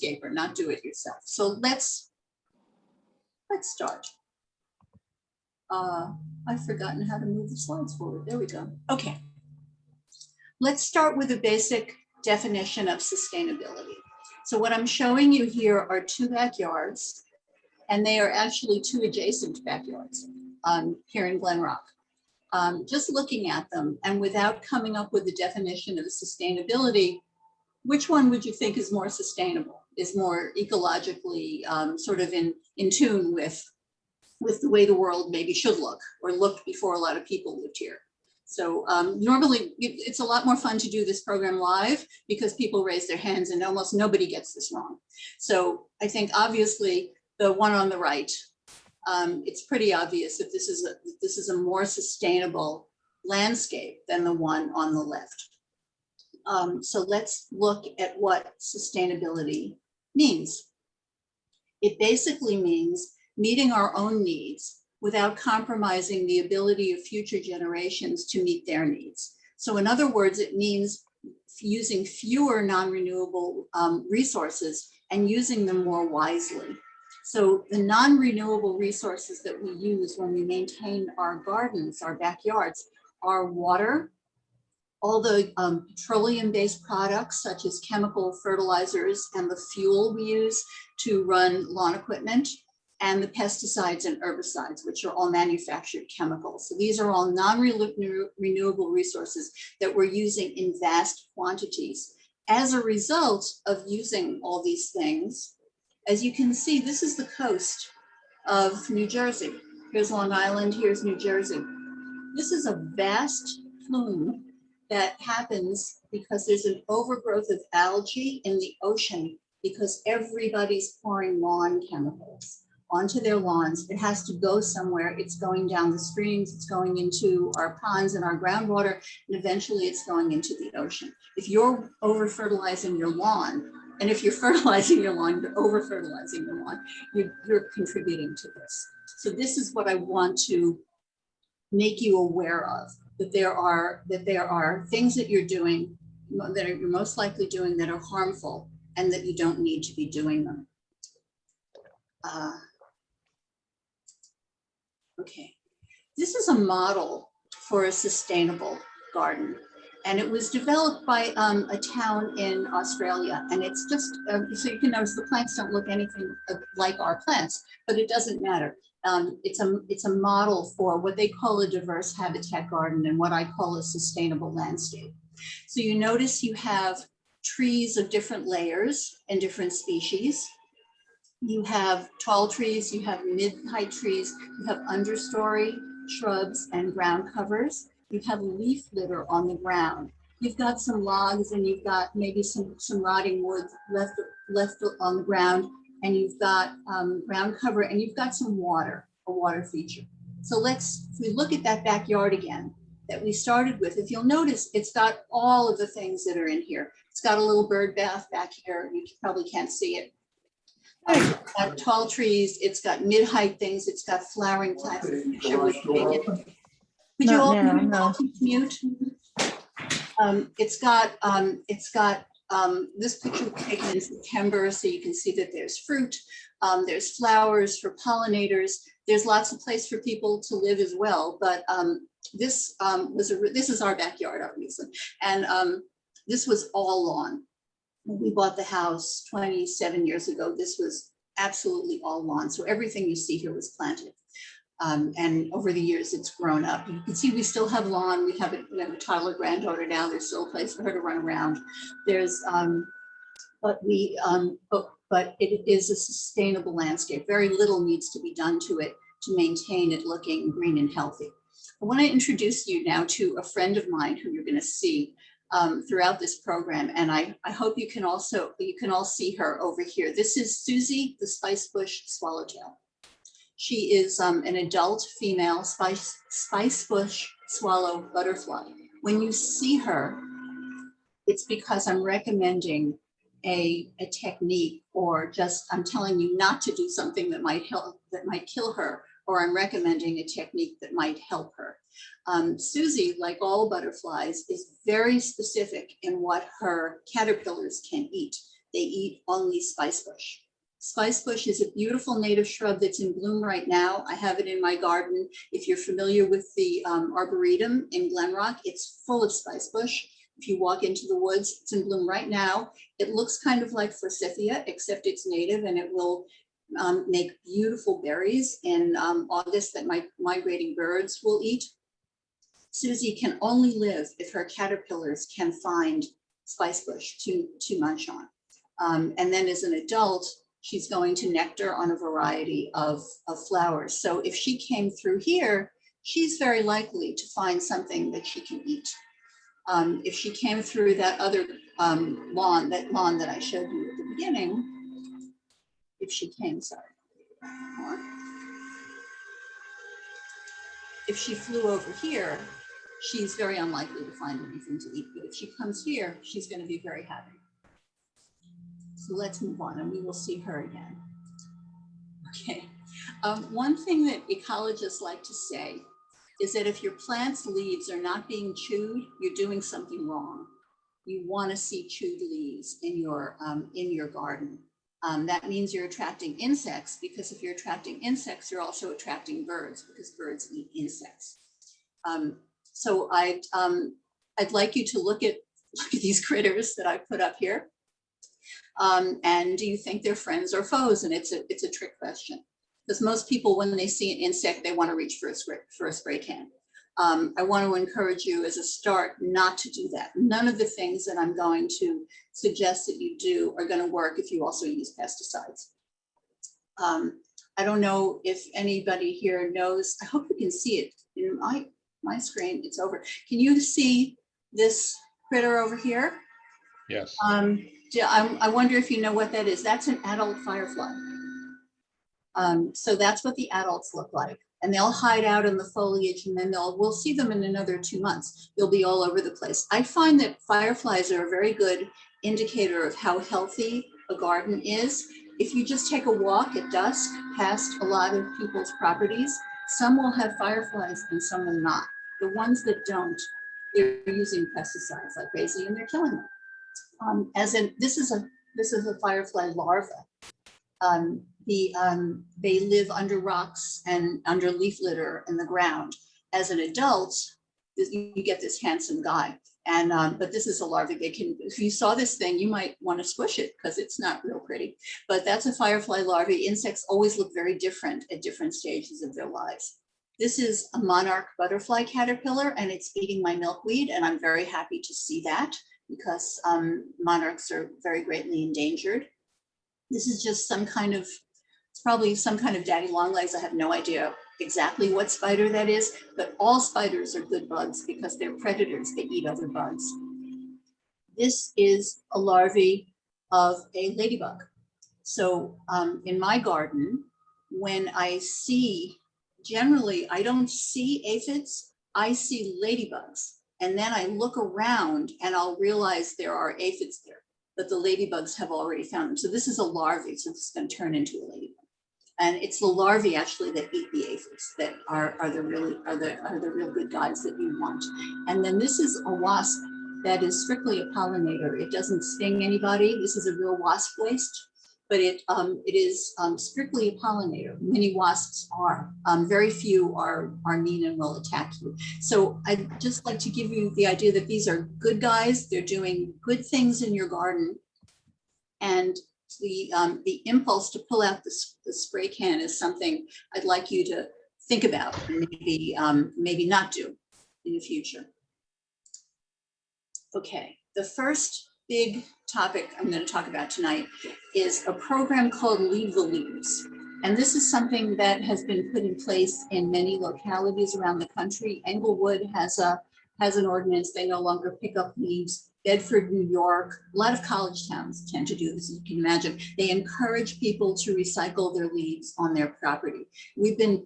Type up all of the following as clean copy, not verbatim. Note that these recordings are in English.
landscaper, not do it yourself. So let's start. I've forgotten how to move the slides forward. There we go. Okay. Let's start with a basic definition of sustainability. So what I'm showing you here are two backyards, and they are actually two adjacent backyards here in Glen Rock. Just looking at them and without coming up with a definition of sustainability, which one would you think is more sustainable, is more ecologically sort of in tune with the way the world maybe should look or looked before a lot of people lived here? So normally it's a lot more fun to do this program live because people raise their hands and almost nobody gets this wrong. So I think obviously the one on the right, it's pretty obvious that this is a more sustainable landscape than the one on the left. So let's look at what sustainability means. It basically means meeting our own needs without compromising the ability of future generations to meet their needs. So in other words, it means using fewer non-renewable resources and using them more wisely. So the non-renewable resources that we use when we maintain our gardens, our backyards, are water, all the petroleum-based products such as chemical fertilizers and the fuel we use to run lawn equipment, and the pesticides and herbicides, which are all manufactured chemicals. So these are all non-renewable resources that we're using in vast quantities. As a result of using all these things, as you can see, this is the coast of New Jersey. Here's Long Island, here's New Jersey. This is a vast plume that happens because there's an overgrowth of algae in the ocean because everybody's pouring lawn chemicals onto their lawns. It has to go somewhere. It's going down the streams, it's going into our ponds and our groundwater, and eventually it's going into the ocean. If you're over-fertilizing your lawn, and if you're fertilizing your lawn, you're over-fertilizing your lawn, you're contributing to this. So this is what I want to make you aware of, that there are things that you're doing, that you're most likely doing that are harmful, and that you don't need to be doing them. Okay, this is a model for a sustainable garden, and it was developed by a town in Australia, and it's just, so you can notice the plants don't look anything like our plants, but it doesn't matter. It's a model for what they call a diverse habitat garden and what I call a sustainable landscape. So you notice you have trees of different layers and different species. You have tall trees, you have mid-height trees, you have understory shrubs and ground covers. You have leaf litter on the ground. You've got some logs and you've got maybe some rotting wood left on the ground, and you've got ground cover, and you've got some water, a water feature. So if we look at that backyard again that we started with, if you'll notice, it's got all of the things that are in here. It's got a little bird bath back here. You probably can't see it. It's got tall trees, it's got mid-height things, it's got flowering plants. Could you all mute? It's got this picture was taken in September, so you can see that there's fruit, there's flowers for pollinators, there's lots of place for people to live as well. But this is our backyard, obviously, and this was all lawn. When we bought the house 27 years ago, this was absolutely all lawn. So everything you see here was planted. And over the years, it's grown up. You can see we still have lawn. We have a toddler granddaughter now. There's still a place for her to run around. There's, but it is a sustainable landscape. Very little needs to be done to it to maintain it looking green and healthy. I want to introduce you now to a friend of mine who you're going to see throughout this program, and I hope you can all see her over here. This is Susie, the spicebush swallowtail. She is an adult female spicebush swallow butterfly. When you see her, it's because I'm recommending a technique, or just I'm telling you not to do something that might kill her, or I'm recommending a technique that might help her. Susie, like all butterflies, is very specific in what her caterpillars can eat. they eat only spicebush. Spicebush is a beautiful native shrub that's in bloom right now. I have it in my garden. If you're familiar with the Arboretum in Glenrock, it's full of spicebush. If you walk into the woods, it's in bloom right now. It looks kind of like forsythia, except it's native, and it will make beautiful berries in August that migrating birds will eat. Susie can only live if her caterpillars can find spicebush to munch on. And then as an adult, she's going to nectar on a variety of flowers. So if she came through here, she's very likely to find something that she can eat. If she came through that other lawn that I showed you at the beginning, if she came, sorry, if she flew over here, she's very unlikely to find anything to eat. But if she comes here, she's going to be very happy. So let's move on and we will see her again. Okay. One thing that ecologists like to say is that if your plant's leaves are not being chewed, you're doing something wrong. You want to see chewed leaves in your garden. That means you're attracting insects, because if you're attracting insects, you're also attracting birds, because birds eat insects. So I'd like you to look at these critters that I put up here. And do you think they're friends or foes? And it's a trick question, because most people, when they see an insect, they want to reach for a spray can. I want to encourage you as a start not to do that. None of the things that I'm going to suggest that you do are going to work if you also use pesticides. I don't know if anybody here knows, I hope you can see it in my screen, it's over. Can you see this critter over here? Yes. I wonder if you know what that is. That's an adult firefly. So that's what the adults look like. And they'll hide out in the foliage, and then we'll see them in another 2 months. They'll be all over the place. I find that fireflies are a very good indicator of how healthy a garden is. If you just take a walk at dusk past a lot of people's properties, some will have fireflies and some will not. The ones that don't, they're using pesticides like crazy, and they're killing them. This is a firefly larva. They live under rocks and under leaf litter in the ground. As an adult, you get this handsome guy. And but this is a larva. If you saw this thing, you might want to squish it because it's not real pretty. But that's a firefly larva. Insects always look very different at different stages of their lives. This is a monarch butterfly caterpillar, and it's eating my milkweed, and I'm very happy to see that, because monarchs are very greatly endangered. This is just it's probably some kind of daddy longlegs. I have no idea exactly what spider that is, but all spiders are good bugs because they're predators. They eat other bugs. This is a larvae of a ladybug. So in my garden, when I see, generally, I don't see aphids, I see ladybugs. And then I look around and I'll realize there are aphids there, but the ladybugs have already found them. So this is a larvae, so it's going to turn into a ladybug. And it's the larvae actually that eat the aphids that are the real good guys that you want. And then this is a wasp that is strictly a pollinator. It doesn't sting anybody. This is a real wasp waste, but it is strictly a pollinator. Many wasps are. Very few are mean and will attack you. So I'd just like to give you the idea that these are good guys. They're doing good things in your garden. And the impulse to pull out the spray can is something I'd like you to think about and maybe not do in the future. Okay, the first big topic I'm going to talk about tonight is a program called Leave the Leaves. And this is something that has been put in place in many localities around the country. Englewood has an ordinance. They no longer pick up leaves. Bedford, New York, a lot of college towns tend to do this, as you can imagine. They encourage people to recycle their leaves on their property. We've been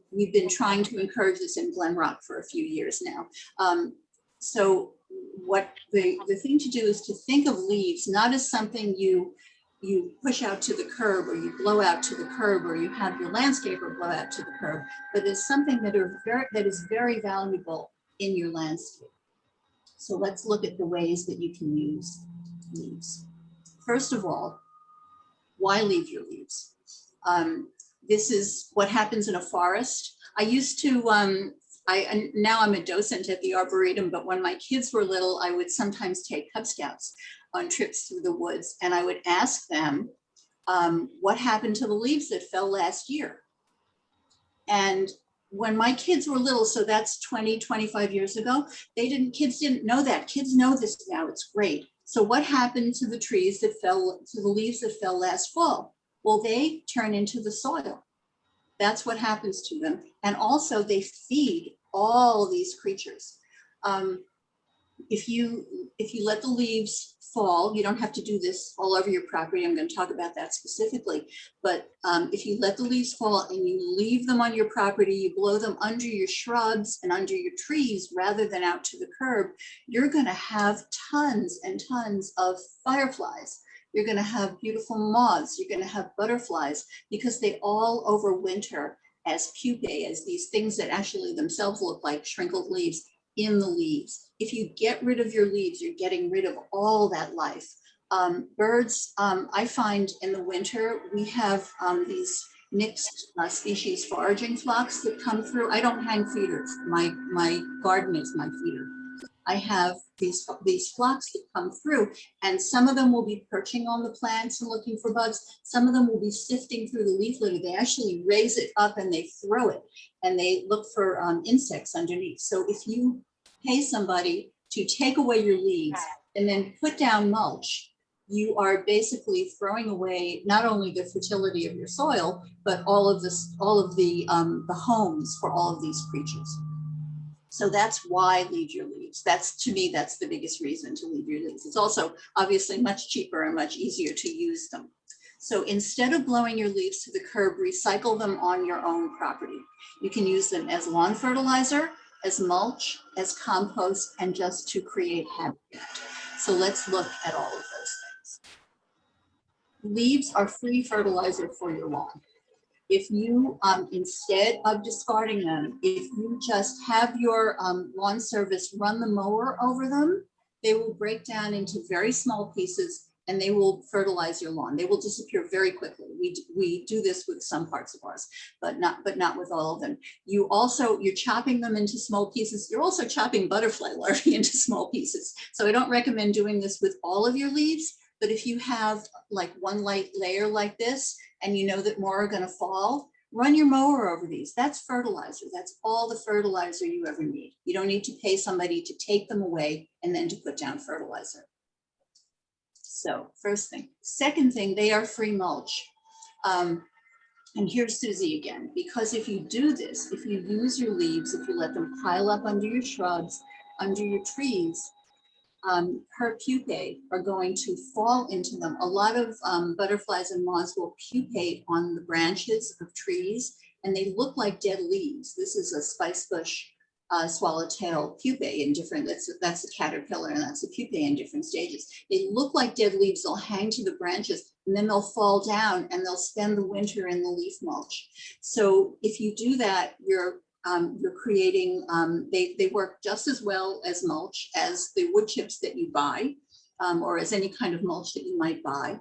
trying to encourage this in Glenrock for a few years now. So what the thing to do is to think of leaves not as something you push out to the curb, or you blow out to the curb, or you have your landscaper blow out to the curb, but as something that is very valuable in your landscape. So let's look at the ways that you can use leaves. First of all, Why leave your leaves? This is what happens in a forest. I used to, now I'm a docent at the Arboretum, but when my kids were little, I would sometimes take Cub Scouts on trips through the woods, and I would ask them, what happened to the leaves that fell last year? And when my kids were little, so that's 20, 25 years ago, kids didn't know that. Kids know this now, it's great. So what happened to the trees that fell, to the leaves that fell last fall? Well, they turn into the soil. That's what happens to them. And also they feed all these creatures. If you let the leaves fall, you don't have to do this all over your property. I'm going to talk about that specifically. But if you let the leaves fall and you leave them on your property, you blow them under your shrubs and under your trees rather than out to the curb, you're going to have tons and tons of fireflies. You're going to have beautiful moths. You're going to have butterflies, because they all overwinter as pupae, as these things that actually themselves look like shrinkled leaves in the leaves. If you get rid of your leaves, you're getting rid of all that life. Birds, I find in the winter, we have these mixed species foraging flocks that come through. I don't hang feeders. My garden is my feeder. I have these flocks that come through, and some of them will be perching on the plants and looking for bugs. Some of them will be sifting through the leaf litter. They actually raise it up and they throw it, and they look for insects underneath. So if you pay somebody to take away your leaves and then put down mulch, you are basically throwing away not only the fertility of your soil, but all of the homes for all of these creatures. So that's why leave your leaves. To me, that's the biggest reason to leave your leaves. It's also obviously much cheaper and much easier to use them. So instead of blowing your leaves to the curb, recycle them on your own property. You can use them as lawn fertilizer, as mulch, as compost, and just to create habitat. So let's look at all of those things. Leaves are free fertilizer for your lawn. If you, instead of discarding them, if you just have your lawn service run the mower over them, they will break down into very small pieces and they will fertilize your lawn. They will disappear very quickly. We do this with some parts of ours, but not with all of them. You're chopping them into small pieces. You're also chopping butterfly larvae into small pieces. So I don't recommend doing this with all of your leaves, but if you have like one light layer like this, and you know that more are going to fall, run your mower over these. That's fertilizer. That's all the fertilizer you ever need. You don't need to pay somebody to take them away and then to put down fertilizer. So first thing. Second thing, they are free mulch. And here's Susie again, because if you do this, if you use your leaves, if you let them pile up under your shrubs, under your trees, her pupae are going to fall into them. A lot of butterflies and moths will pupate on the branches of trees, and they look like dead leaves. This is a spice bush swallowtail pupae in different, that's a caterpillar, and that's a pupae in different stages. They look like dead leaves. They'll hang to the branches, and then they'll fall down, and they'll spend the winter in the leaf mulch. So if you do that, you're creating, they work just as well as mulch as the wood chips that you buy, or as any kind of mulch that you might buy.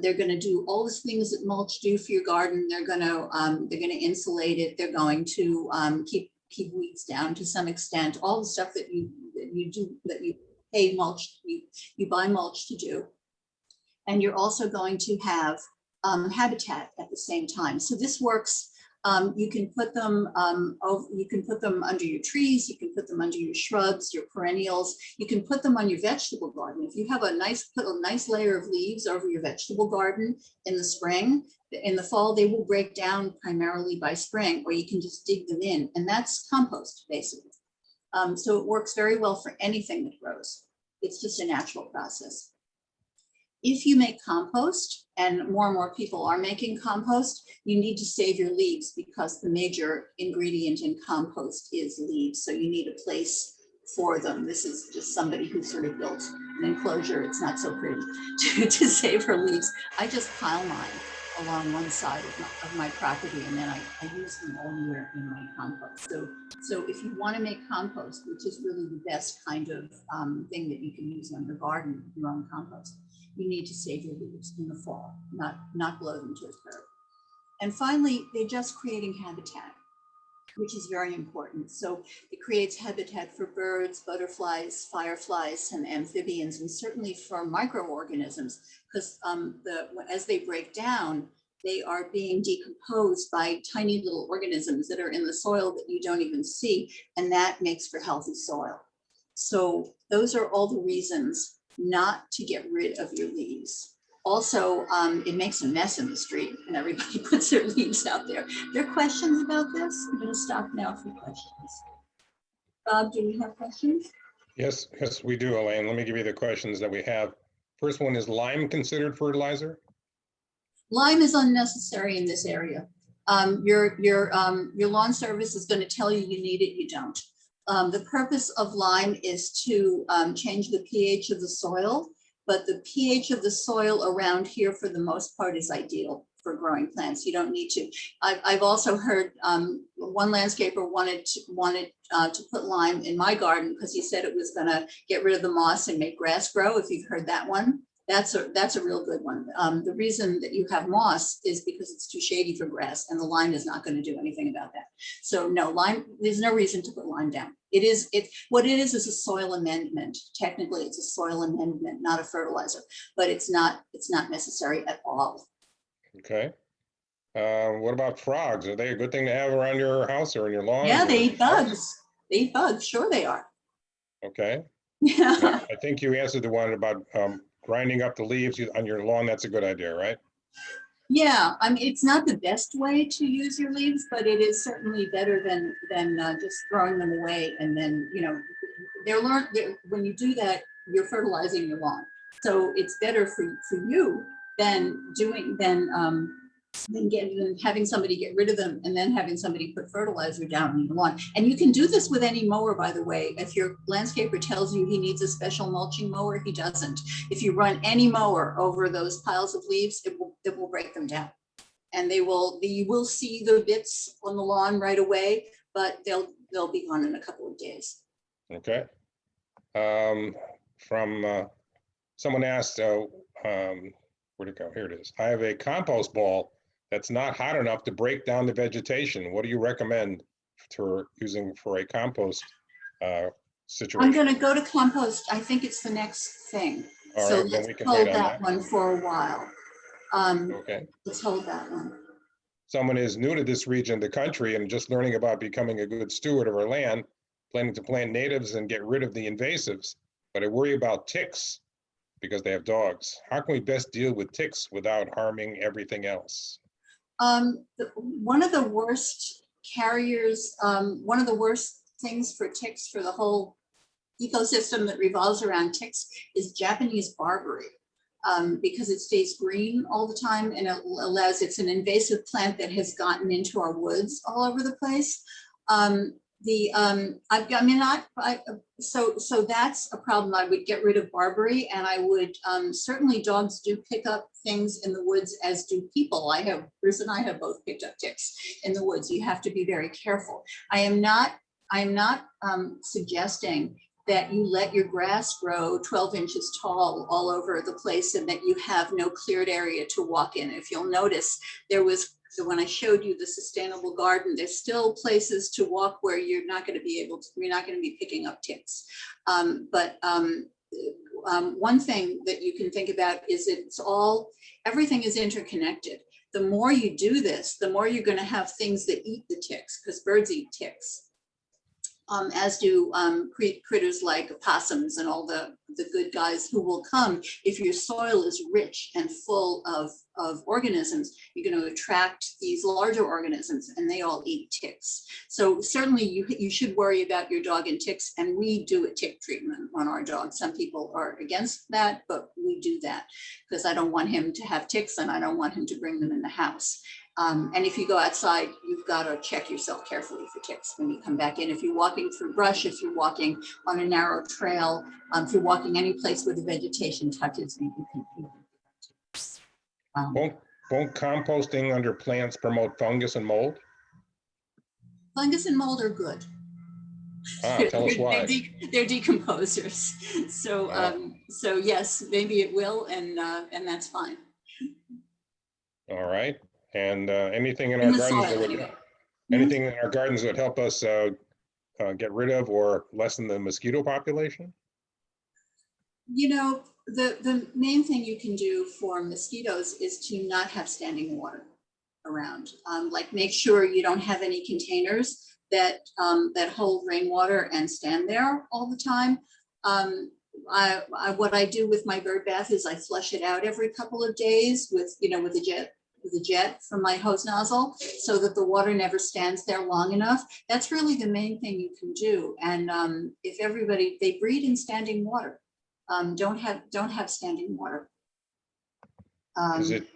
They're going to do all the things that mulch do for your garden. They're going to insulate it. They're going to keep weeds down to some extent. All the stuff that you do, that you pay mulch, you buy mulch to do. And you're also going to have habitat at the same time. So this works. You can put them under your trees, you can put them under your shrubs, your perennials, you can put them on your vegetable garden. If you have put a nice layer of leaves over your vegetable garden in the spring, in the fall, they will break down primarily by spring, or you can just dig them in, and that's compost basically. So it works very well for anything that grows. It's just a natural process. If you make compost, and more people are making compost, you need to save your leaves, because the major ingredient in compost is leaves. So you need a place for them. This is just somebody who sort of built an enclosure. It's not so pretty to save her leaves. I just pile mine along one side of my property, and then I use them all year in my compost. So if you want to make compost, which is really the best kind of thing that you can use on your garden, your own compost, you need to save your leaves in the fall, not blow them to the curb. And finally, they're just creating habitat, which is very important. So it creates habitat for birds, butterflies, fireflies, and amphibians, and certainly for microorganisms, because as they break down, they are being decomposed by tiny little organisms that are in the soil that you don't even see, and that makes for healthy soil. So those are all the reasons not to get rid of your leaves. Also, it makes a mess in the street and everybody puts their leaves out there. There are questions about this? I'm going to stop now for questions. Bob, do we have questions? Yes, we do, Elaine. Let me give you the questions that we have. First one, is lime considered fertilizer? Lime is unnecessary in this area. Your lawn service is going to tell you you need it, you don't. The purpose of lime is to change the pH of the soil, but the pH of the soil around here for the most part is ideal for growing plants. You don't need to. I've also heard one landscaper wanted to put lime in my garden because he said it was going to get rid of the moss and make grass grow. If you've heard that one, that's a real good one. The reason that you have moss is because it's too shady for grass, and the lime is not going to do anything about that. So no, lime, there's no reason to put lime down. What it is a soil amendment. Technically, it's a soil amendment, not a fertilizer, but it's not necessary at all. Okay. What about frogs? Are they a good thing to have around your house or in your lawn? Yeah, they eat bugs. They eat bugs. Sure, they are. Okay. Yeah. I think you answered the one about grinding up the leaves on your lawn. That's a good idea, right? Yeah, I mean, it's not the best way to use your leaves, but it is certainly better than just throwing them away. And then, when you do that, you're fertilizing your lawn. So it's better for you than having somebody get rid of them and then having somebody put fertilizer down on your lawn. And you can do this with any mower, by the way. If your landscaper tells you he needs a special mulching mower, he doesn't. If you run any mower over those piles of leaves, it will break them down. And you will see the bits on the lawn right away, but they'll be gone in a couple of days. Okay. From someone asked, where'd it go? Here it is. I have a compost ball that's not hot enough to break down the vegetation. What do you recommend for using for a compost situation? I'm going to go to compost. I think it's the next thing. All So right, let's we can hold wait on that one for a while. Okay. Let's hold that one. Someone is new to this region of the country and just learning about becoming a good steward of our land, planning to plant natives and get rid of the invasives, but I worry about ticks because they have dogs. How can we best deal with ticks without harming everything else? One of the worst carriers, one of the worst things for ticks, for the whole ecosystem that revolves around ticks, is Japanese barberry, because it stays green all the time and it's an invasive plant that has gotten into our woods all over the place. So that's a problem. I would get rid of barberry, and I would certainly, dogs do pick up things in the woods, as do people. Bruce and I have both picked up ticks in the woods. You have to be very careful. I am not suggesting that you let your grass grow 12 inches tall all over the place and that you have no cleared area to walk in. If you'll notice, when I showed you the sustainable garden, there's still places to walk where you're not going to be picking up ticks. One thing that you can think about is everything is interconnected. The more you do this, the more you're going to have things that eat the ticks, because birds eat ticks. As do critters like opossums and all the good guys who will come. If your soil is rich and full of organisms, you're going to attract these larger organisms, and they all eat ticks. So certainly you should worry about your dog and ticks, and we do a tick treatment on our dog. Some people are against that, but we do that because I don't want him to have ticks and I don't want him to bring them in the house. And if you go outside, you've got to check yourself carefully for ticks when you come back in. If you're walking through brush, if you're walking on a narrow trail, if you're walking any place where the vegetation touches, you can. Won't composting under plants promote fungus and mold? Fungus and mold are good. Tell us why. They're decomposers. So, so yes, maybe it will, and that's fine. All right. And anything in In our the gardens soil, that would, anyway. anything in our gardens that would help us get rid of or lessen the mosquito population? You know, the main thing you can do for mosquitoes is to not have standing water around. Like make sure you don't have any containers that that hold rainwater and stand there all the time. What I do with my bird bath is I flush it out every couple of days with, you know, with a jet from my hose nozzle, so that the water never stands there long enough. That's really the main thing you can do. And if everybody, they breed in standing water. Don't have standing water. Is it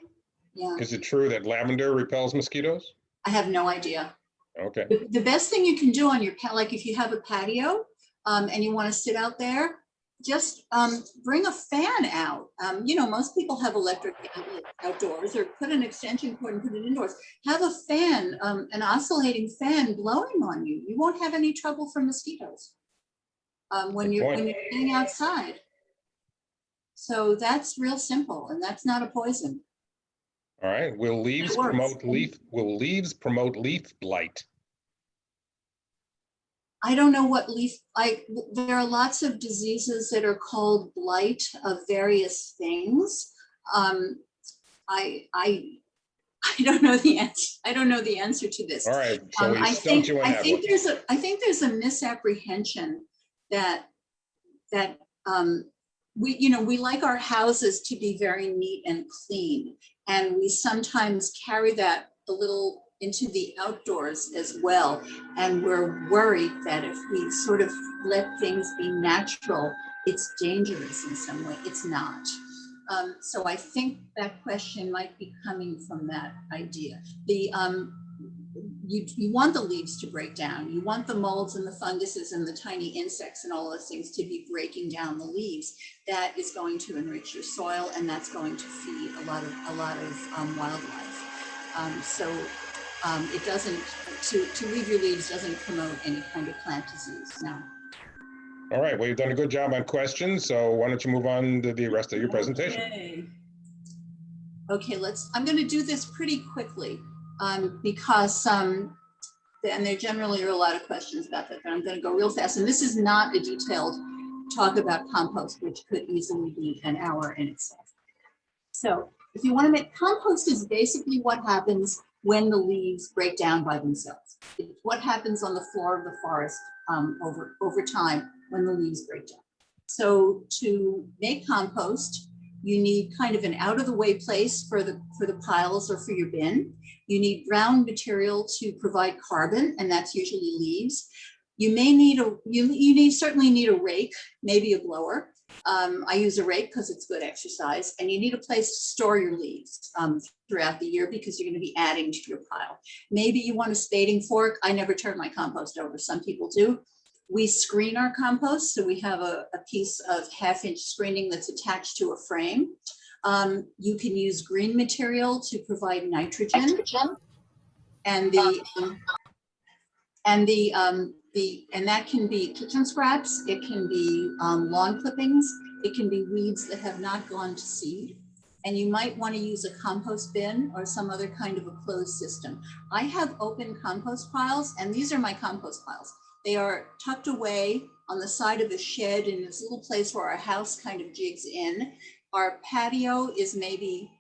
Yeah. Is it true that lavender repels mosquitoes? I have no idea. Okay. The best thing you can do on your like if you have a patio and you want to sit out there, just bring a fan out. You know, most people have electric outlets outdoors, or put an extension cord and put it indoors. Have a fan, an oscillating fan blowing on you. You won't have any trouble from mosquitoes when you're sitting outside. So that's real simple, and that's not a poison. All right. Will leaves promote leaf blight? I don't know what leaf, there are lots of diseases that are called blight of various things. I don't know the answer. I don't know the answer to this. All right. So we stumped you on that one. I think there's a misapprehension that we like our houses to be very neat and clean, and we sometimes carry that a little into the outdoors as well. And we're worried that if we sort of let things be natural, it's dangerous in some way. It's not. So I think that question might be coming from that idea. You want the leaves to break down. You want the molds and the funguses and the tiny insects and all those things to be breaking down the leaves. That is going to enrich your soil, and that's going to feed a lot of wildlife. So it doesn't, to leave your leaves doesn't promote any kind of plant disease. No. All right. Well, you've done a good job on questions. So why don't you move on to the rest of your presentation? Okay, I'm going to do this pretty quickly because, and there generally are a lot of questions about that, but I'm going to go real fast. And this is not a detailed talk about compost, which could easily be an hour in itself. So if you want to make compost, is basically what happens when the leaves break down by themselves. It's what happens on the floor of the forest over time when the leaves break down. So to make compost, you need kind of an out of the way place for the piles or for your bin. You need brown material to provide carbon, and that's usually leaves. You may need certainly need a rake, maybe a blower. I use a rake because it's good exercise, and you need a place to store your leaves throughout the year because you're going to be adding to your pile. Maybe you want a spading fork. I never turn my compost over. Some people do. We screen our compost, so we have a piece of 1/2-inch screening that's attached to a frame. You can use green material to provide nitrogen, and that can be kitchen scraps. It can be lawn clippings. It can be weeds that have not gone to seed. And you might want to use a compost bin or some other kind of a closed system. I have open compost piles, and these are my compost piles. They are tucked away on the side of a shed in this little place where our house kind of jigs in. Our patio is maybe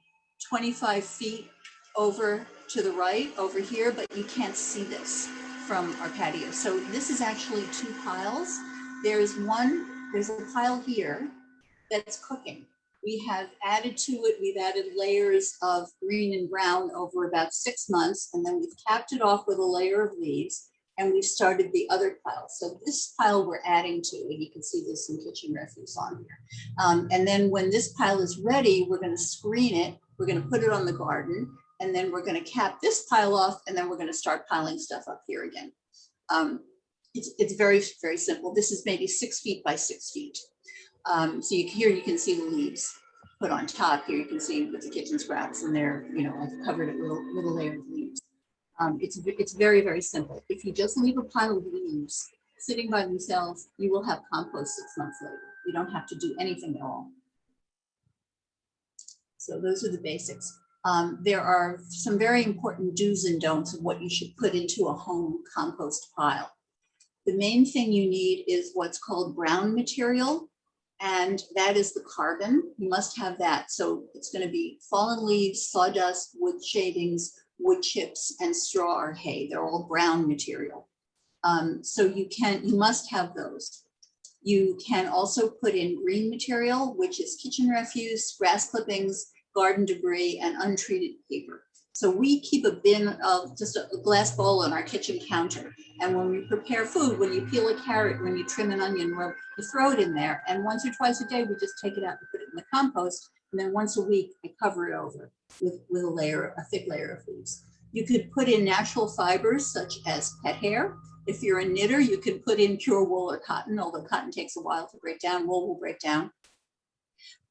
25 feet over to the right over here, but you can't see this from our patio. So this is actually 2 piles. There's a pile here that's cooking. We have added to it, we've added layers of green and brown over about 6 months, and then we've capped it off with a layer of leaves, and we've started the other pile. So this pile we're adding to, and you can see there's some kitchen refuse on here. And then when this pile is ready, we're going to screen it, we're going to put it on the garden, and then we're going to cap this pile off, and then we're going to start piling stuff up here again. It's very, very simple. This is maybe 6 feet by 6 feet. So here you can see the leaves put on top. Here you can see with the kitchen scraps, and they're, I've covered it with a layer of leaves. It's very, very simple. If you just leave a pile of leaves sitting by themselves, you will have compost 6 months later. You don't have to do anything at all. So those are the basics. There are some very important do's and don'ts of what you should put into a home compost pile. The main thing you need is what's called brown material, and that is the carbon. You must have that. So it's going to be fallen leaves, sawdust, wood shavings, wood chips, and straw or hay. They're all brown material. So you must have those. You can also put in green material, which is kitchen refuse, grass clippings, garden debris, and untreated paper. So we keep a bin of just a glass bowl on our kitchen counter. And when we prepare food, when you peel a carrot, when you trim an onion, well, you throw it in there. And once or twice a day, we just take it out and put it in the compost. And then once a week, I cover it over with a thick layer of leaves. You could put in natural fibers such as pet hair. If you're a knitter, you can put in pure wool or cotton, although cotton takes a while to break down, wool will break down.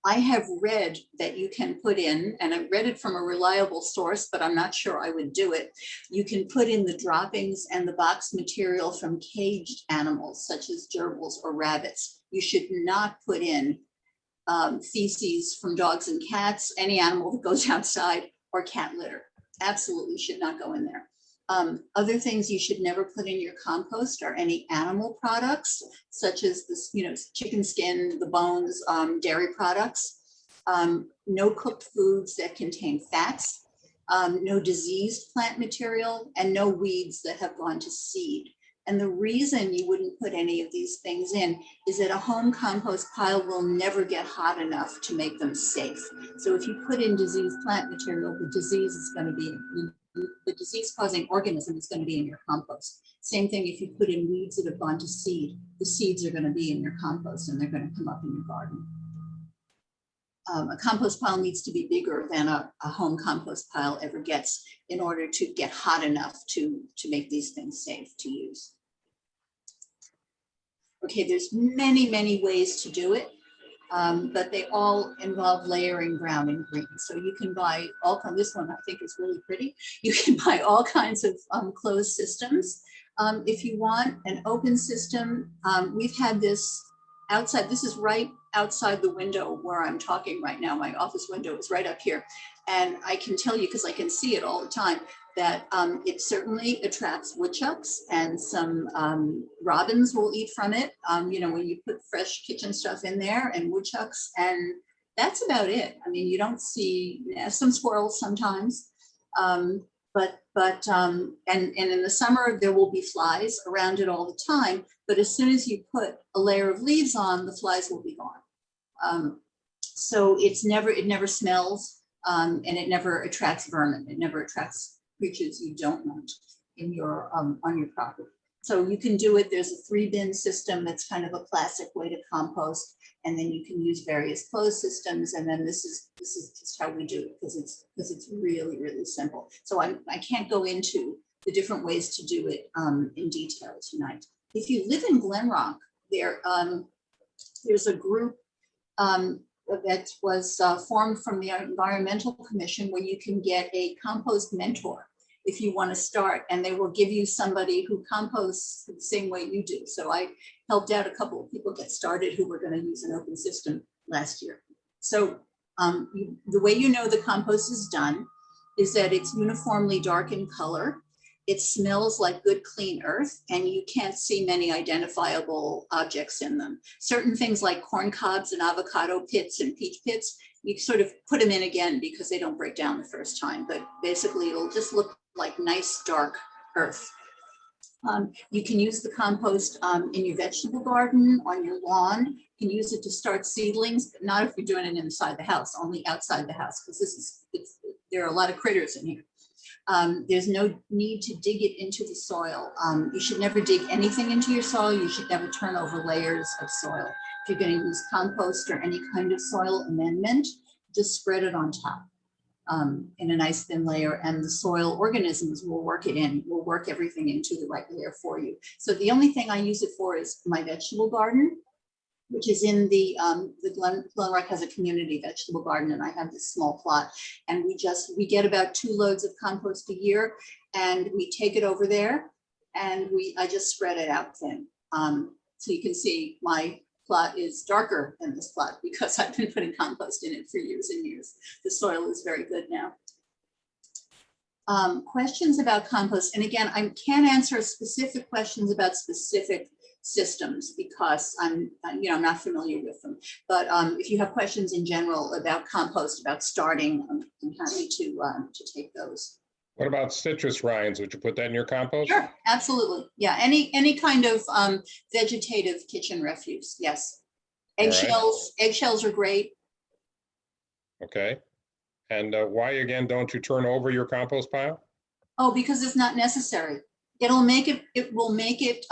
I have read that you can put in, and I read it from a reliable source, but I'm not sure I would do it. You can put in the droppings and the box material from caged animals, such as gerbils or rabbits. You should not put in feces from dogs and cats, any animal that goes outside, or cat litter. Absolutely should not go in there. Other things you should never put in your compost are any animal products, such as this, chicken skin, the bones, dairy products. No cooked foods that contain fats, no diseased plant material, and no weeds that have gone to seed. And the reason you wouldn't put any of these things in is that a home compost pile will never get hot enough to make them safe. So if you put in diseased plant material, the disease-causing organism is going to be in your compost. Same thing if you put in weeds that have gone to seed, the seeds are going to be in your compost and they're going to come up in your garden. A compost pile needs to be bigger than a home compost pile ever gets in order to get hot enough to make these things safe to use. Okay, there's many, many ways to do it. But they all involve layering brown and green. So you can buy all kinds, this one I think is really pretty. You can buy all kinds of closed systems. If you want an open system, we've had this outside. This is right outside the window where I'm talking right now. My office window is right up here. And I can tell you, because I can see it all the time, that it certainly attracts woodchucks, and some robins will eat from it. When you put fresh kitchen stuff in there, and woodchucks, and that's about it. I mean, you don't see some squirrels sometimes, but in the summer there will be flies around it all the time. But as soon as you put a layer of leaves on, the flies will be gone. So it never smells, and it never attracts vermin. It never attracts creatures you don't want in your on your property. So you can do it. There's a 3-bin system that's kind of a classic way to compost, and then you can use various closed systems. And then this is just how we do it, because it's really, really simple. So I can't go into the different ways to do it in detail tonight. If you live in Glen Rock, there's a group that was formed from the Environmental Commission, where you can get a compost mentor if you want to start, and they will give you somebody who composts the same way you do. So I helped out a couple of people get started who were going to use an open system last year. So the way you know the compost is done is that it's uniformly dark in color. It smells like good, clean earth, and you can't see many identifiable objects in them. Certain things like corn cobs and avocado pits and peach pits, you sort of put them in again because they don't break down the first time, but basically it'll just look like nice, dark earth. You can use the compost in your vegetable garden, on your lawn. You can use it to start seedlings, but not if you're doing it inside the house, only outside the house, because there are a lot of critters in here. There's no need to dig it into the soil. You should never dig anything into your soil. You should never turn over layers of soil. If you're going to use compost or any kind of soil amendment, just spread it on top in a nice thin layer, and the soil organisms will work everything into the right layer for you. So the only thing I use it for is my vegetable garden, which is in the Glen Rock has a community vegetable garden, and I have this small plot, and we get about 2 loads of compost a year, and we take it over there, and I just spread it out thin. So you can see my plot is darker than this plot because I've been putting compost in it for years and years. The soil is very good now. Questions about compost. And again, I can't answer specific questions about specific systems because I'm not familiar with them. But if you have questions in general about compost, about starting, I'm happy to take those. What about citrus rinds? Would you put that in your compost? Sure, absolutely. Yeah, any kind of vegetative kitchen refuse. Yes. Eggshells, eggshells are great. Okay. And why again don't you turn over your compost pile? Oh, because it's not necessary. It will make it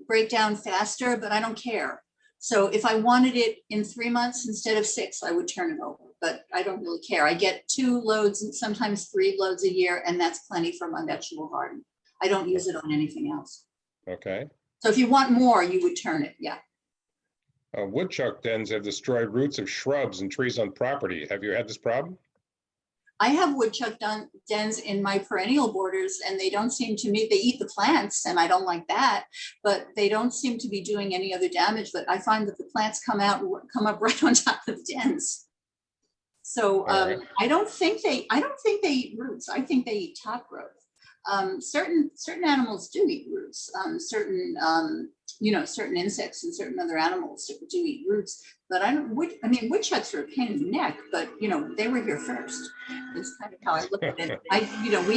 break down faster, but I don't care. So if I wanted it in 3 months instead of 6, I would turn it over, but I don't really care. I get 2 loads and sometimes 3 loads a year, and that's plenty for my vegetable garden. I don't use it on anything else. Okay. So if you want more, you would turn it, yeah. Woodchuck dens have destroyed roots of shrubs and trees on property. Have you had this problem? I have woodchuck dens in my perennial borders, and they don't seem to me, they eat the plants, and I don't like that, but they don't seem to be doing any other damage. But I find that the plants come up right on top of the dens. So right. I don't think they eat roots. I think they eat top growth. Certain animals do eat roots. Certain insects and certain other animals do eat roots. But woodchucks are a pain in the neck, but they were here first. It's kind of how I look at it. I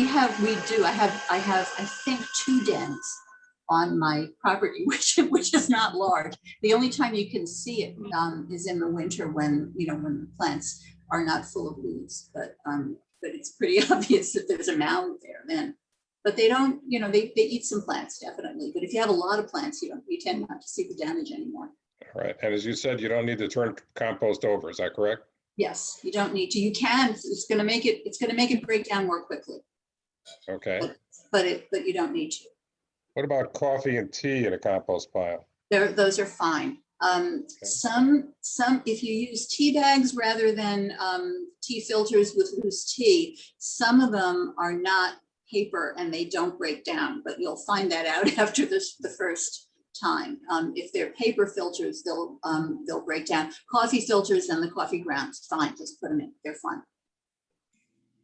have I think 2 dens on my property, which is not large. The only time you can see it is in the winter when the plants are not full of leaves. But it's pretty obvious that there's a mound there then. But they don't, they eat some plants definitely. But if you have a lot of plants, you tend not to see the damage anymore. All right. And as you said, you don't need to turn compost over. Is that correct? Yes, you don't need to. You can. It's going to make it break down more quickly. Okay. But you don't need to. What about coffee and tea in a compost pile? Those are fine. Okay. Some if you use tea bags rather than tea filters with loose tea, some of them are not paper and they don't break down. But you'll find that out after the first time. If they're paper filters, they'll break down. Coffee filters and the coffee grounds, fine, just put them in, they're fine.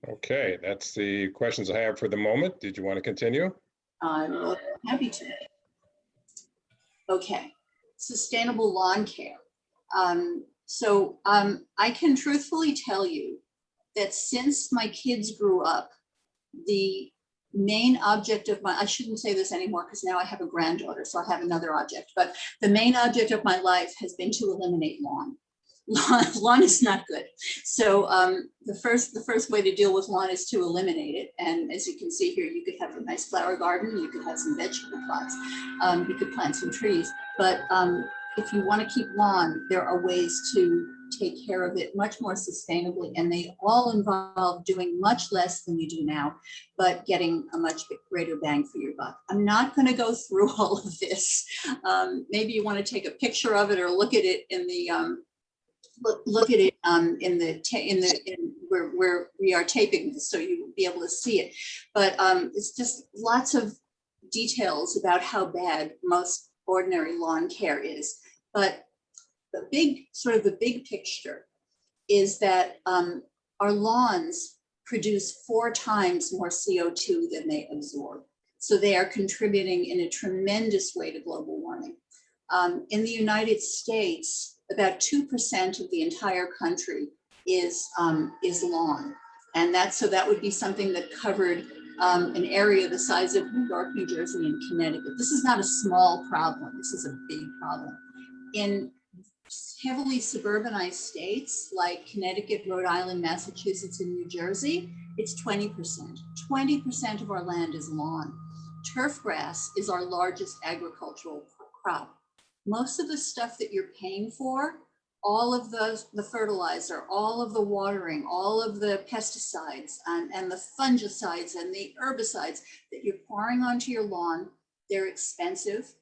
Okay, that's the questions I have for the moment. Did you want to continue? I'm happy to. Okay, sustainable lawn care. I can truthfully tell you that since my kids grew up, the main object of I shouldn't say this anymore because now I have a granddaughter, so I have another object, but the main object of my life has been to eliminate lawn. Lawn is not good. So the first way to deal with lawn is to eliminate it. And as you can see here, you could have a nice flower garden, you could have some vegetable plots, you could plant some trees. But if you want to keep lawn, there are ways to take care of it much more sustainably, and they all involve doing much less than you do now, but getting a much greater bang for your buck. I'm not going to go through all of this. Maybe you want to take a picture of it or look at it in the where we are taping this, so you will be able to see it. But it's just lots of details about how bad most ordinary lawn care is. But the big picture is that our lawns produce 4 times more CO2 than they absorb. So they are contributing in a tremendous way to global warming. In the United States, about 2% of the entire country is lawn. And that would be something that covered an area the size of New York, New Jersey, and Connecticut. This is not a small problem. This is a big problem. In heavily suburbanized states like Connecticut, Rhode Island, Massachusetts, and New Jersey, it's 20%. 20% of our land is lawn. Turf grass is our largest agricultural crop. Most of the stuff that you're paying for, all of the fertilizer, all of the watering, all of the pesticides and the fungicides and the herbicides that you're pouring onto your lawn, they're expensive.